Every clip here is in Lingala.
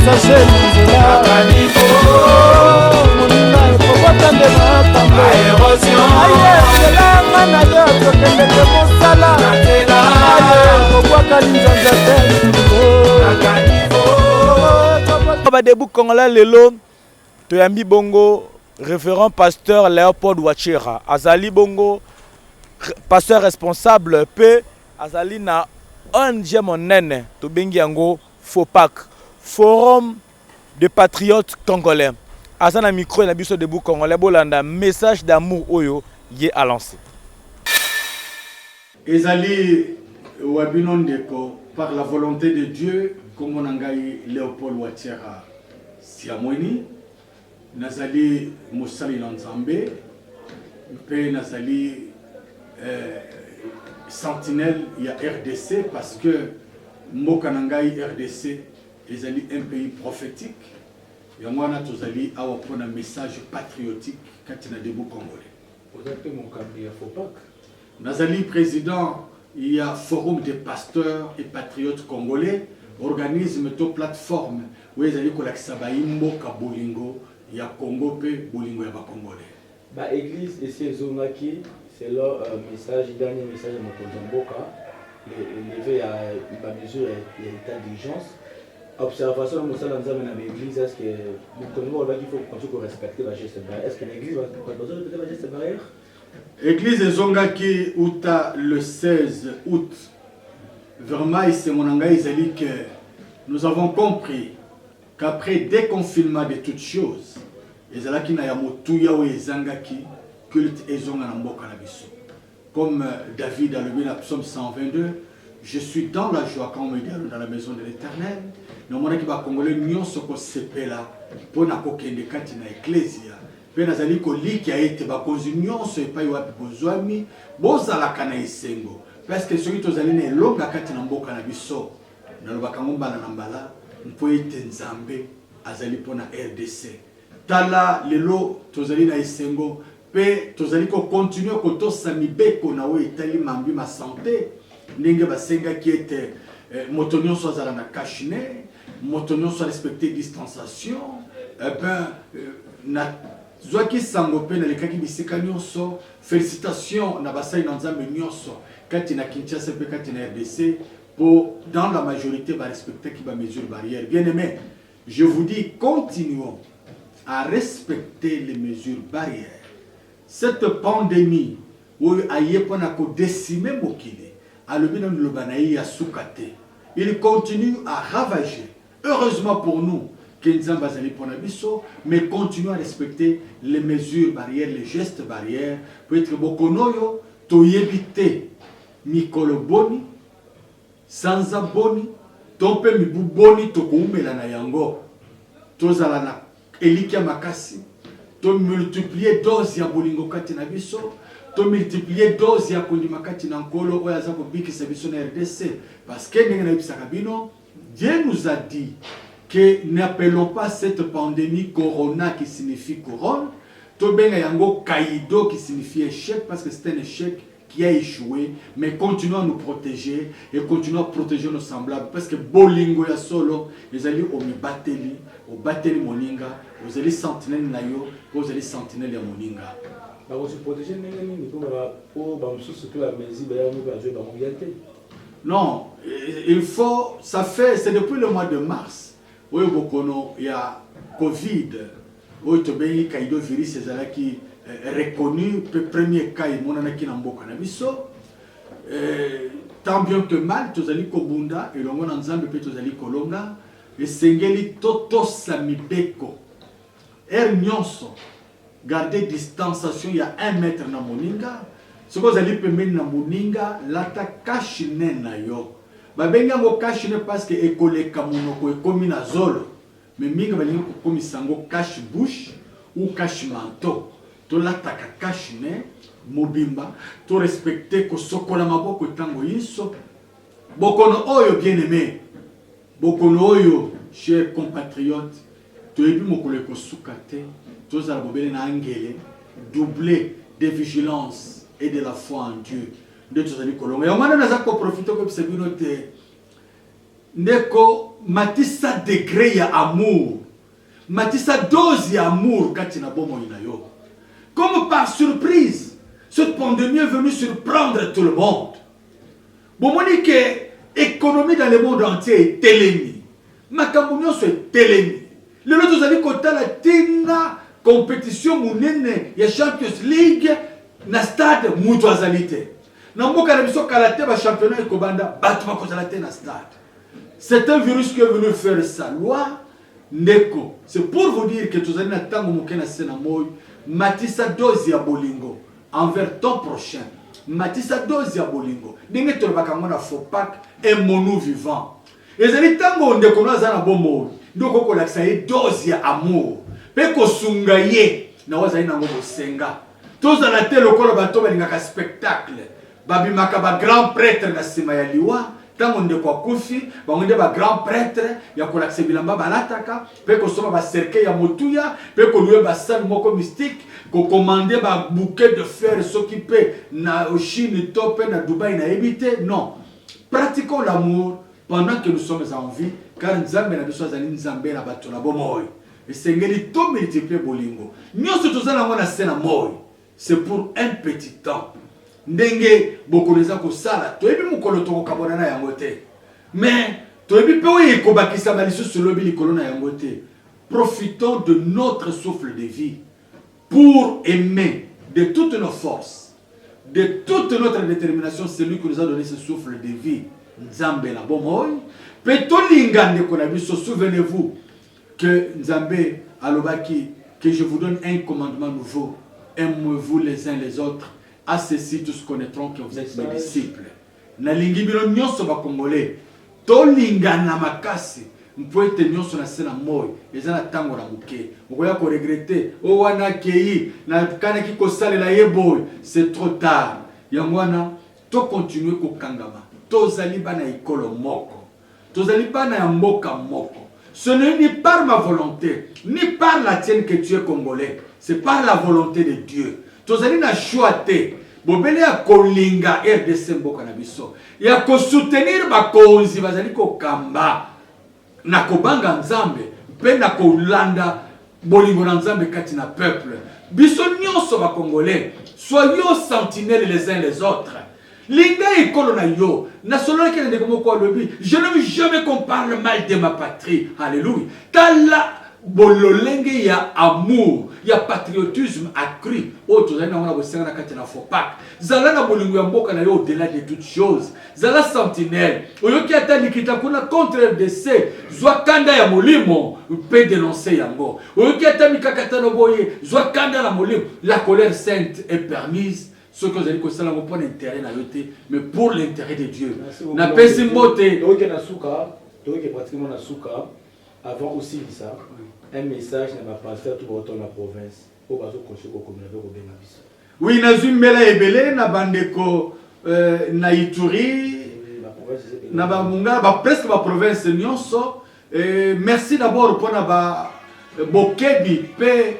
messager nzela moninga ekobota nde makambo ayezelanga na yo tokendeke mosala kobwaka linzanza te badebu congolais lelo toyambi bongo référent pasteur Léopold Wachira azali bongo pasteur responsable pe azali na ONG monene tobengi yango FOPAC, Forum de Patriotes Congolais. Azana micro na biso debu congolais bolanda message d'amour oyo yé à lancer. Ezali wabinon deko par la volonté de Dieu comme on angai Léopold Wachira siamoni nazali musali nzambe pe nazali sentinelle ya RDC parce que mboka nangai RDC ezali un pays prophétique ya mwana tozali awa pona message patriotique katina debu congolais. Vous êtes mon cabinet FOPAC. Nazali président il y a forum des pasteurs et patriotes congolais, organisme to plateforme où ezali kolakisa ba mboka bolingo ya Congo pe bolingo ya ba congolais. Ba église ici Zongaki, c'est leur message, dernier message de mon Mboka, levé à la mesure et l'état d'urgence. Observation de Moussa dans l'église, est-ce que nous connaissons qu'il faut qu'on respecte la geste barrière? Est-ce que l'église va respecter la geste barrière? Église Zongaki, le 16 août, vraiment, c'est mon engagement que nous avons compris qu'après déconfinement de toutes choses, ezalaki na ya motuya o ezangaki culte ezonga na mboka na biso. Comme David a levé la psaume 122, je suis dans la joie quand on me dit dans la maison de l'Éternel. Nous mona ki ba congolais nyonso ko sepela pona ko kende kati na ecclesia. Pe nazali ko liki a ete ba konzi nyonso epai wapi bozwami bozala kana esengo. Parce que soki tozali na elonga kati na mboka na biso. Na lobaka ngombala na mbala mpo ete nzambe azali pona RDC. Tala lelo tozali na esengo pe tozali ko continuer ko tosa mibeko na we etali mambi ma santé ndenge basenga ki ete motonyo so azala na kashine motonyo so respecter distanciation na zwaki sango pe na lekaki bisika nyonso félicitations na basai na nzambe nyonso kati na Kinshasa pe kati na RDC pour dans la majorité va respecter qui va mesure barrière. Bien aimé, je vous dis continuons à respecter les mesures barrières. Cette pandémie, où il continue à ravager. Heureusement pour nous, mais continue à respecter les mesures barrières, les gestes barrières. Pour être bokonoyo, to éviter mikolo boni, sanza boni, tompe mibu boni to koumela na yango. Tozala na elikia makasi, to multiplier dose ya bolingo kati na biso, to multiplier dose ya kondima kati na nkolo oya za kobikisa biso na RDC. Parce que ndenge na bisaka bino, Dieu nous a dit que n'appelons pas cette pandémie corona qui signifie couronne, to benga yango kaido qui signifie échec parce que c'est un échec qui a échoué, mais continuons à nous protéger et continuons à protéger nos semblables parce que bolingo ya solo, les alliés au bateli, au bateli moninga, aux alliés sentinelles na yo, aux alliés sentinelles ya moninga. Bah on se protéger n'engeni pour surtout la maison ba jouer ba mondialité. Non, il faut, ça fait, c'est depuis le mois de mars, où il y a Covid, où il y a un virus qui est reconnu, le premier cas, il y a tant bien que mal, tu as dit Kobunda, et l'on a ensemble, tu as dit Kolonga, et Sengeli Toto Samibeko, Nyonso, garder distanciation, il y a 1 mètre dans Moninga. Ce que vous allez permettre na moninga lata kashine na yo babenga ngo kashine parce que ekole kamunoko ekomi na zolo mais minga balinga ko komisa ngo cache bouche ou cache manteau to lata kashine mobimba to respecter ko sokola maboko tango yiso bokono oyo bien aimé bokono oyo chers compatriotes to ebi mokole ko sukate to za bobele na angele doubler de vigilance et de la foi en Dieu. De tous les colons. Et on m'a profité comme c'est une autre. ndeko matisa degré ya amour, matisa dose ya amour kati na bomo ina yo. Comme par surprise, cette pandémie est venue surprendre tout le monde. Bomoni que économie dans le monde entier est télémi. Makambo nyonso est télémi. Le lot tozali kotala tina compétition munene ya Champions League na stade mutu azali te. Na mboka na biso kala te ba championnat ekobanda batu bakozala te na stade. C'est un virus qui est venu faire sa loi. Ndeko, c'est pour vous dire que tozali na tango moke na sena moyo matisa dose ya bolingo envers ton prochain. Matisa dose ya bolingo. Ndenge tolobaka ngona fopak un monou vivant. Ezali tango ndeko no azana bomo. Ndoko ko lakisa ye dose ya amour. Pe ko sunga ye na wazali nango bosenga. Tozala te lokola bato balingaka spectacle. Babimaka ba grand prêtre na sima ya liwa. Tango ndeko akufi, bango nde ba grand prêtre ya ko lakisa bilamba balataka. Pe ko soma ba cercueil ya motuya. Pe ko louer ba salle moko mystique. Ko commander ba bouquet de fleurs s'occuper na Chine top na Dubaï na éviter. Non. Pratiquons l'amour pendant que nous sommes en vie, car Nzambe na biso azali Nzambe na bato na bomoy. Et sengeli to multiplier bolingo. Nyonso tozala ngona sena moy. C'est pour un petit temps. Ndenge bokoneza ko sala, toyebi mukolo to kabona na yango te. Mais toyebi pe oyi ko bakisa baliso sur lobi likolo na yango te. Profitons de notre souffle de vie pour aimer de toutes nos forces, de toute notre détermination, celui qui nous a donné ce souffle de vie. Nzambe na bomoy. Peto lingande konabiso, souvenez-vous que Nzambe alobaki que je vous donne un commandement nouveau. Aimez-vous les uns les autres. À ceci tous connaîtront que vous êtes mes disciples. Na lingi bino nyonso ba congolais. To lingana makasi. Mpoete nyonso na sena moy. Ezana tango na muke. Okoya ko regretter. O wana kei na kana ki ko salela yeboy. C'est trop tard. Yangwana to continuer ko kangama. Tozali bana ikolo moko. Tozali bana ya mboka moko. Ce n'est ni par ma volonté, ni par la tienne que tu es congolais. C'est par la volonté de Dieu. Tozali na choix te. Bobele ya kolinga RDC mboka na biso. Ya ko soutenir ba konzi bazali ko kamba. Na kobanga Nzambe, pe na kolanda bolingo na Nzambe kati na peuple. Biso nyonso ba congolais, soyons sentinelles les uns les autres. Linga ikolo na yo, na solo ke ndeko moko alobi, je ne veux jamais qu'on parle mal de ma patrie. Alléluia. Tala bololenge ya amour, ya patriotisme accru. O tozali na ngona bosenga na kati na fopak. Zala na bolingo ya mboka na yo au-delà de toutes choses. Zala sentinelle. Oyoki ata likita kuna contre RDC, zwa kanda ya molimo, pe dénoncer yango. Oyoki ata mikakata no boye, zwa kanda na molimo. La colère sainte est permise. Ce que vous allez dire, c'est pas l'intérêt, mais pour l'intérêt de Dieu. Na pesi mote. Donc na souka, donc pratiquement na souka. Avant aussi ça, un message n'a pas passé tout autour de la province. Au bateau conseil au communauté au Benabis. Oui, na zumbela ebele na bandeko na Ituri, na ba munga ba presque ba province nyonso. Merci d'abord pour na ba bokebi pe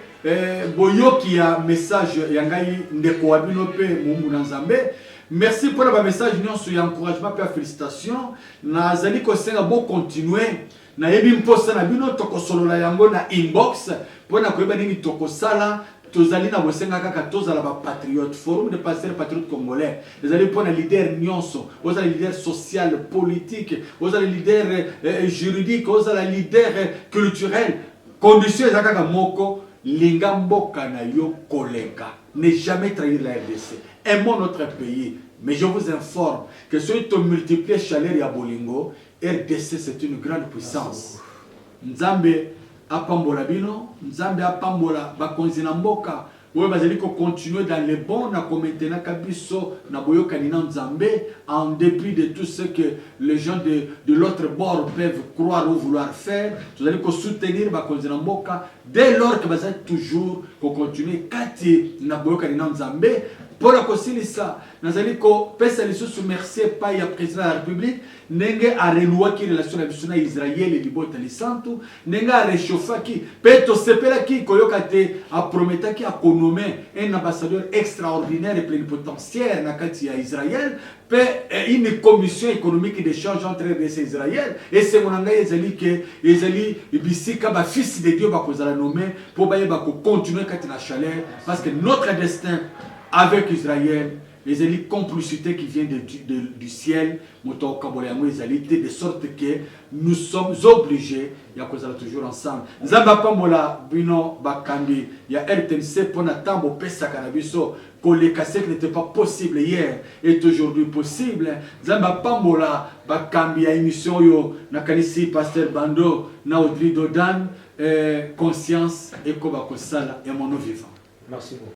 boyoki ya message yangai ndeko wabino pe mungu na Nzambe. Merci pour le message nyonso ya encouragement pe félicitations. Na zali ko senga bo continuer. Na yebi mposa na bino tokosolola yango na inbox pona koyeba nini tokosala. Tozali na bosenga kaka tozala ba patriote, forum de pasteurs patriotes congolais. Ezali pona leader nyonso, ozala leader social, politique, ozala leader juridique, ozala leader culturel. Condition ezaka moko linga mboka na yo koleka. Ne jamais trahir la RDC. Aimons notre pays. Mais je vous informe que si tu multiplies chaleur ya bolingo, RDC c'est une grande puissance. Nzambe apambola bino, Nzambe apambola bakonzi na mboka. Oyo bazali ko continuer dans les bons na ko maintenant kabiso na boyoka ni Nzambe en dépit de tout ce que les gens de l'autre bord peuvent croire ou vouloir faire. Vous allez ko soutenir bakonzi na mboka dès lors que bazali toujours ko continuer kati na boyoka ni Nzambe pour la kosilisa nazali ko pesa lisusu merci pa ya président de la République ndenge a reloua ki relation na biso na Israël et libota lisantu ndenge a réchauffa ki peto sepela ki koyoka te a prometa ki a nommer un ambassadeur extraordinaire et plénipotentiaire na kati ya Israël pe une commission économique d'échange entre RDC et Israël et c'est mon engagement ezali bisika ba fils de Dieu ba kozala nommer pour ba continuer kati na chaleur parce que notre destin avec Israël, les élites complicité qui vient du ciel, de sorte que nous sommes obligés, il y a toujours ensemble. Zamba Pamola, Bino, Bakambi, il y a RTNC pour Natambo, Pesa Canabiso, que les cassettes n'étaient pas possibles hier, est aujourd'hui possible. Zamba Pamola, Bakambi, il y a émission, Nakanisi, Pasteur Bando, Naudri Dodan, Conscience, et Kobakosala, et mon nom vivant. Merci beaucoup.